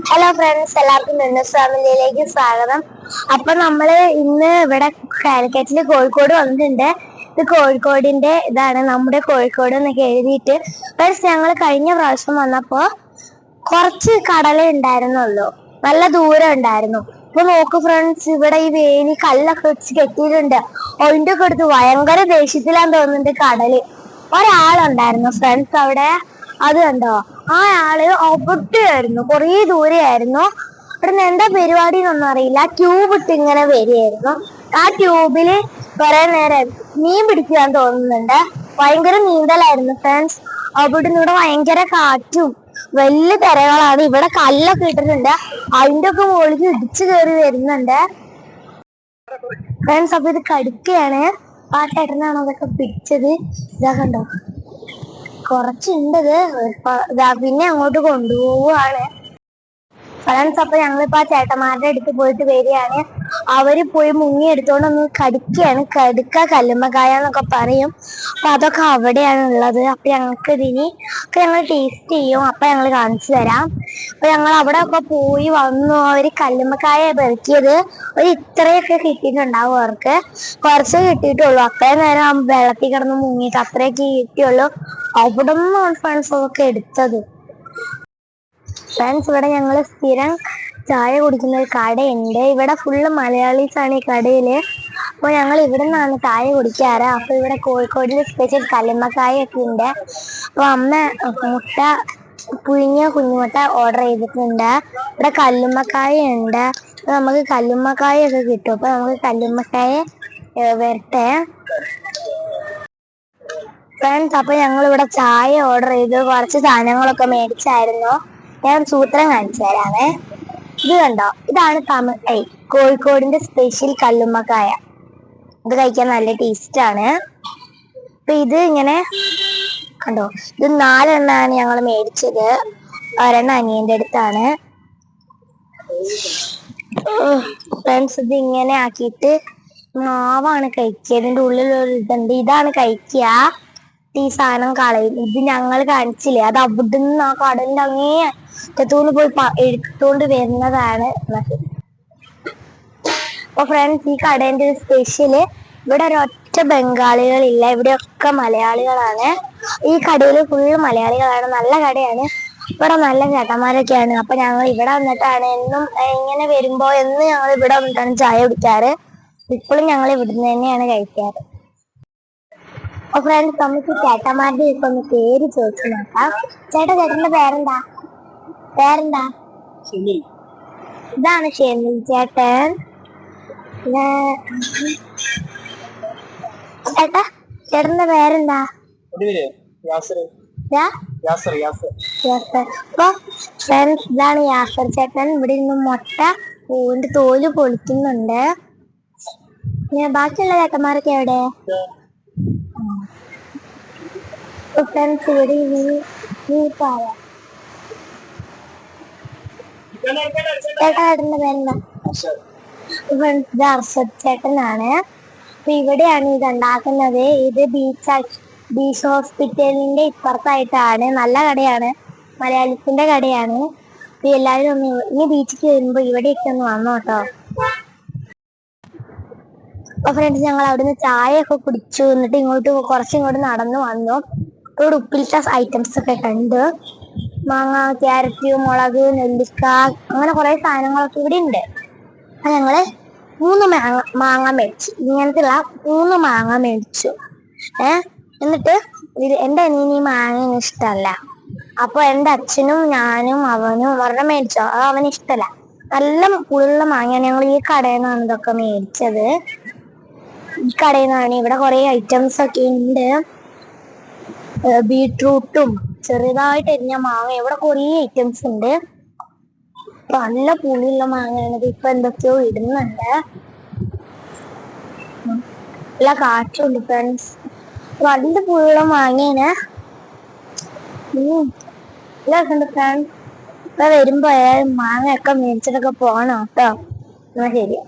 Hello friends, എല്ലാവർക്കും നെന്നസ് ഫാമിലിയിലേക്ക് സ്വാഗതം. അപ്പൊ നമ്മള് ഇന്ന് ഇവിടെ കാലിക്കറ്റില് കോഴിക്കോട് വന്നിട്ടുണ്ട്. ഇത് കോഴിക്കോടിന്റെ ഇതാണ്, നമ്മുടെ കോഴിക്കോട് എന്നൊക്കെ എഴുതിയിട്ട്. ഫ്രണ്ട്സ്, ഞങ്ങൾ കഴിഞ്ഞ പ്രാവശ്യം വന്നപ്പോ കുറച്ച് കടലേ ഉണ്ടായിരുന്നുള്ളൂ, നല്ല ദൂരം ഉണ്ടായിരുന്നു. ഇപ്പൊ നോക്ക് ഫ്രണ്ട്സ്, ഇവിടെ ഈ വേലി കല്ലൊക്കെ വെച്ച് കെട്ടിയിട്ടുണ്ട്. അതിന്റെ ഒക്കെ അടുത്ത് ഭയങ്കര ദേഷ്യത്തിലാന്ന് തോന്നുന്നുണ്ട് കടല്. ഒരാളുണ്ടായിരുന്നു ഫ്രണ്ട്സ് അവിടെ, അത് കണ്ടോ? ആ ആള് ഒബട്ടായിരുന്നു, കൊറേ ദൂരെയായിരുന്നു. ഇവിടുന്ന് എന്താ പരിപാടി എന്നൊന്നും അറിയില്ല. ട്യൂബ് ഇട്ട് ഇങ്ങനെ വരികയായിരുന്നു. ആ ട്യൂബില് കുറെ നേരം മീൻ പിടിക്കാൻ തോന്നുന്നുണ്ട്. ഭയങ്കര നീന്തലായിരുന്നു ഫ്രണ്ട്സ്. അവിടുന്ന് ഇവിടെ ഭയങ്കര കാറ്റും വലിയ തിരകളാണ്. ഇവിടെ കല്ലൊക്കെ ഇട്ടിട്ടുണ്ട്, അതിന്റെ ഒക്കെ മുകളിൽ ഇടിച്ചു കയറി വരുന്നുണ്ട് ഫ്രണ്ട്സ്. അപ്പൊ ഇത് കടുക്കയാണ്. ആ ചേട്ടനാണ് അതൊക്കെ പിടിച്ചത്. ഇതാ കണ്ടോ, കുറച്ചുണ്ടത്. പിന്നെ അങ്ങോട്ട് കൊണ്ടുപോവാണ് ഫ്രണ്ട്സ്. അപ്പൊ ഞങ്ങളിപ്പോ ആ ചേട്ടന്മാരുടെ അടുത്ത് പോയിട്ട് വരികയാണ്. അവര് പോയി മുങ്ങി എടുത്തോണ്ടൊന്ന് കടുക്കയാണ്. കടുക്ക, കല്ലുമ്മക്കായ എന്നൊക്കെ പറയും. അപ്പൊ അതൊക്കെ അവിടെയാണ് ഉള്ളത്. അപ്പൊ ഞങ്ങൾക്ക് ഇതിനി ഒക്കെ ഞങ്ങൾ ടേസ്റ്റ് ചെയ്യും. അപ്പൊ ഞങ്ങൾ കാണിച്ചു തരാം. അപ്പൊ ഞങ്ങൾ അവിടെ ഒക്കെ പോയി വന്നു. അവര് കല്ലുമ്മക്കായ പെറുക്കിയത് ഒരു ഇത്രയൊക്കെ കിട്ടിയിട്ടുണ്ടാവും. അവർക്ക് കുറച്ച് കിട്ടിയിട്ടുള്ളൂ. അത്രയും നേരം വെള്ളത്തിൽ കിടന്ന് മുങ്ങിയിട്ട് അത്രയൊക്കെ കിട്ടിയുള്ളൂ. അവിടെ നിന്നാണ് ഫ്രണ്ട്സ് അതൊക്കെ എടുത്തത്. ഫ്രണ്ട്സ്, ഇവിടെ ഞങ്ങൾ സ്ഥിരം ചായ കുടിക്കുന്ന ഒരു കടയുണ്ട്. ഇവിടെ ഫുള്ള് മലയാളീസ് ആണ് ഈ കടയില്. അപ്പൊ ഞങ്ങൾ ഇവിടെ നിന്നാണ് ചായ കുടിക്കാറ്. അപ്പൊ ഇവിടെ കോഴിക്കോടില് സ്പെഷ്യൽ കല്ലുമ്മക്കായ ഒക്കെ ഉണ്ട്. അപ്പൊ അമ്മ മുട്ട പുഴുങ്ങിയ കുഞ്ഞുമുട്ട ഓർഡർ ചെയ്തിട്ടുണ്ട്. ഇവിടെ കല്ലുമ്മക്കായ ഉണ്ട്. നമുക്ക് കല്ലുമ്മക്കായ ഒക്കെ കിട്ടും. അപ്പൊ നമുക്ക് കല്ലുമ്മക്കായ വരട്ടെ ഫ്രണ്ട്സ്. അപ്പൊ ഞങ്ങൾ ഇവിടെ ചായ ഓർഡർ ചെയ്ത് കുറച്ച് സാധനങ്ങളൊക്കെ മേടിച്ചായിരുന്നു. ഞാൻ സൂത്രം കാണിച്ചു തരാമേ. ഇത് കണ്ടോ, ഇതാണ് കോഴിക്കോടിന്റെ സ്പെഷ്യൽ കല്ലുമ്മക്കായ. ഇത് കഴിക്കാൻ നല്ല ടേസ്റ്റ് ആണ്. അപ്പൊ ഇത് ഇങ്ങനെ കണ്ടോ, ഇത് 4 എണ്ണമാണ് ഞങ്ങൾ മേടിച്ചത്. ഒരെണ്ണം അനിയന്റെ അടുത്താണ്. ഫ്രണ്ട്സ്, ഇത് ഇങ്ങനെ ആക്കിയിട്ട് മാവാണ് കഴിക്കുക. ഇതിന്റെ ഉള്ളിലൊരു ഇതുണ്ട്, ഇതാണ് കഴിക്കുക. ഈ സാധനം കളയും. ഇത് ഞങ്ങൾ കാണിച്ചില്ലേ, അത് അവിടുന്ന് ആ കടലിന്റെ അങ്ങേ അറ്റത്തൂന്ന് പോയി എടുത്തോണ്ട് വരുന്നതാണ്. അപ്പൊ ഫ്രണ്ട്സ്, ഈ കടേന്റെ സ്പെഷ്യല് ഇവിടെ ഒരൊറ്റ ബംഗാളികളില്ല, ഇവിടെയൊക്കെ മലയാളികളാണ്. ഈ കടയില് ഫുള്ള് മലയാളികളാണ്. നല്ല കടയാണ്. ഇവിടെ നല്ല ചേട്ടന്മാരൊക്കെയാണ്. അപ്പൊ ഞങ്ങൾ ഇവിടെ വന്നിട്ടാണ് എന്നും ഇങ്ങനെ വരുമ്പോ ഞങ്ങൾ ഇവിടെ വന്നിട്ടാണ് ചായ കുടിക്കാറ്. ഇപ്പോഴും ഞങ്ങൾ ഇവിടുന്ന് തന്നെയാണ് കഴിക്കാറ്. അപ്പൊ ഫ്രണ്ട്സ്, നമുക്ക് ചേട്ടന്മാരുടെ ഇപ്പൊ ഒന്ന് പേര് ചോദിച്ചു നോക്കാം. ചേട്ടന്റെ പേരെന്താ? ഇതാണ് ഷെനിൽ ചേട്ടൻ. ചേട്ടന്റെ പേരെന്താ? അപ്പൊ ഫ്രണ്ട്സ്, ഇതാണ് യാസർ ചേട്ടൻ. ഇവിടെ ഇരുന്ന് മുട്ട പൂവിന്റെ തോല് പൊളിക്കുന്നുണ്ട്. ബാക്കിയുള്ള ചേട്ടന്മാരൊക്കെ എവിടെ? ഫ്രണ്ട്സ്, ഇവിടെ ചേട്ടന്റെ പേരെന്താ? ഫ്രണ്ട്സ്, ഇത് അർഷദ് ചേട്ടനാണ്. അപ്പൊ ഇവിടെയാണ് ഇത് ഉണ്ടാക്കുന്നത്. ഇത് ബീച്ച് ഹോസ്പിറ്റലിന്റെ ഇപ്പുറത്തായിട്ടാണ്. നല്ല കടയാണ്, മലയാളത്തിന്റെ കടയാണ്. അപ്പൊ എല്ലാവരും ഒന്ന് ഇനി ബീച്ചിൽ വരുമ്പോ ഇവിടെയൊക്കെ ഒന്ന് വന്നു കേട്ടോ. അപ്പൊ ഫ്രണ്ട്സ്, ഞങ്ങൾ അവിടുന്ന് ചായ ഒക്കെ കുടിച്ചു. എന്നിട്ട് കുറച്ചിങ്ങോട്ട് നടന്നു വന്നു. ഇവിടെ ഉപ്പിലിട്ട ഐറ്റംസ് ഒക്കെ കണ്ട്. മാങ്ങ, ക്യാരറ്റ്, മുളക്, നെല്ലിക്ക, അങ്ങനെ കുറെ സാധനങ്ങളൊക്കെ ഇവിടെ ഉണ്ട്. അപ്പൊ ഞങ്ങള് 3 മാങ്ങ മേടിച്ചു. ഇങ്ങനത്തെയുള്ള 3 മാങ്ങ മേടിച്ചു. എന്നിട്ട് എന്റെ അനിയന് ഈ മാങ്ങ ഇഷ്ടമല്ല. അപ്പൊ എന്റെ അച്ഛനും ഞാനും അവനും ഒരെണ്ണം മേടിച്ചോ. അത് അവന് ഇഷ്ടമല്ല. നല്ല പുളിയുള്ള മാങ്ങയാണ്. ഞങ്ങൾ ഈ കടയിൽ നിന്നാണ് ഇതൊക്കെ മേടിച്ചത്. ഈ കടയിൽ നിന്നാണ്. ഇവിടെ കുറെ ഐറ്റംസ് ഒക്കെ ഉണ്ട്. ബീട്രൂട്ടും ചെറുതായിട്ട് എരിഞ്ഞ മാങ്ങ, ഇവിടെ കുറേ ഐറ്റംസ് ഉണ്ട്. നല്ല പുളിയുള്ള മാങ്ങയാണിത്. ഇപ്പൊ എന്തൊക്കെയോ ഇടുന്നുണ്ട്. നല്ല കാറ്റുണ്ട് ഫ്രണ്ട്സ്. നല്ല പുളിയുള്ള മാങ്ങയാണ്. ഫ്രണ്ട്സ്, ഇപ്പൊ വരുമ്പോ മാങ്ങയൊക്കെ മേടിച്ചിട്ടൊക്കെ പോകണം കേട്ടോ. എന്നാ ശരിയാ.